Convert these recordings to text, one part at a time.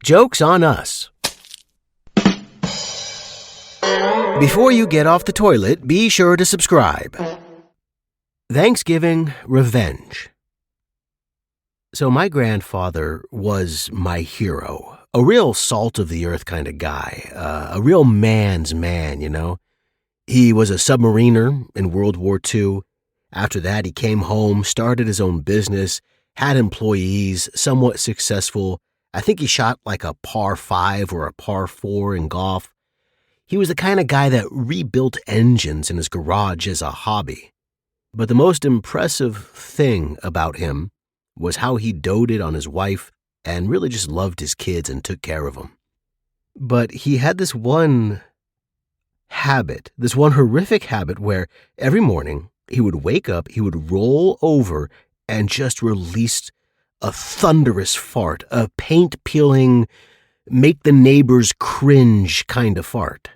Joke's on us. Before you get off the toilet, be sure to subscribe. Thanksgiving Revenge. So my grandfather was my hero, a real salt-of-the-earth kind of guy, a real man's man, you know. He was a submariner in World War II. After that, he came home, started his own business, had employees, somewhat successful. I think he shot like a par 5 or a par 4 in golf. He was the kind of guy that rebuilt engines in his garage as a hobby. But the most impressive thing about him was how he doted on his wife and really just loved his kids and took care of them. But he had this one habit, this one horrific habit where every morning he would wake up, he would roll over and just release a thunderous fart, a paint-peeling, make the neighbors cringe kind of fart.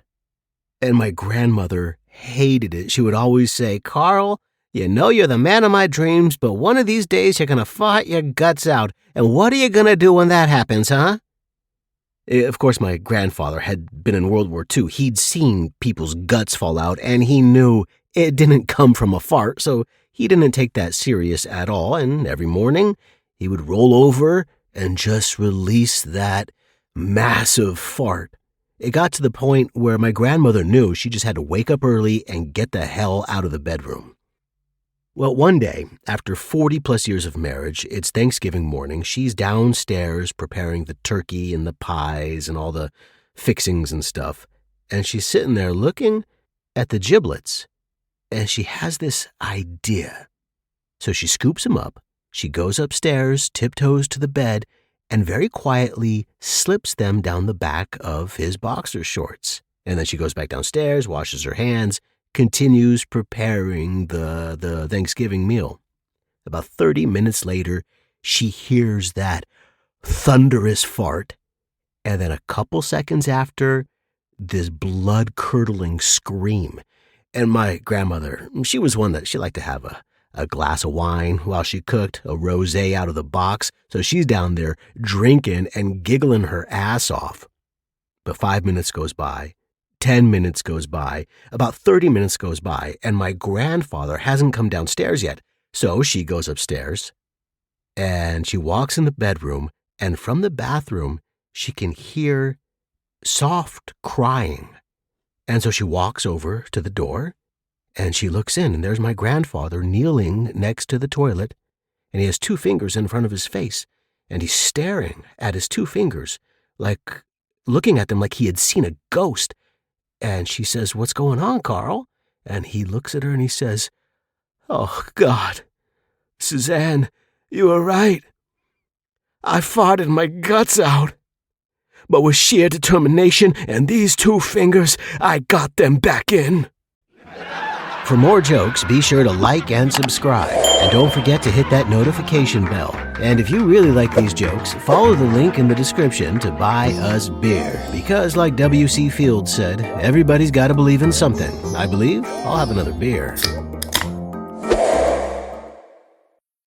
And my grandmother hated it. She would always say, "Carl, you know you're the man of my dreams, but one of these days you're going to fart your guts out. And what are you going to do when that happens, huh?" Of course, my grandfather had been in World War II. He'd seen people's guts fall out, and he knew it didn't come from a fart, so he didn't take that serious at all. And every morning, he would roll over and just release that massive fart. It got to the point where my grandmother knew she just had to wake up early and get the hell out of the bedroom. Well, one day, after 40-plus years of marriage, it's Thanksgiving morning. She's downstairs preparing the turkey and the pies and all the fixings and stuff. And she's sitting there looking at the giblets. And she has this idea. So she scoops them up. She goes upstairs, tiptoes to the bed, and very quietly slips them down the back of his boxer shorts. And then she goes back downstairs, washes her hands, continues preparing the Thanksgiving meal. About 30 minutes later, she hears that thunderous fart, and then a couple seconds after, this blood-curdling scream. And my grandmother, she was one that she liked to have a glass of wine while she cooked, a rosé out of the box, so she's down there drinking and giggling her ass off. But 5 minutes goes by. 10 minutes goes by, about 30 minutes goes by, and my grandfather hasn't come downstairs yet. So she goes upstairs, and she walks in the bedroom, and from the bathroom, she can hear soft crying. And so she walks over to the door, and she looks in, and there's my grandfather kneeling next to the toilet, and he has 2 fingers in front of his face, and he's staring at his 2 fingers, like looking at them like he had seen a ghost. And she says, "What's going on, Carl?" And he looks at her and he says, "Oh, God, Suzanne, you were right. I farted my guts out. But with sheer determination and these 2 fingers, I got them back in." For more jokes, be sure to like and subscribe. And don't forget to hit that notification bell. And if you really like these jokes, follow the link in the description to buy us beer. Because like W.C. Fields said, everybody's got to believe in something. I believe I'll have another beer.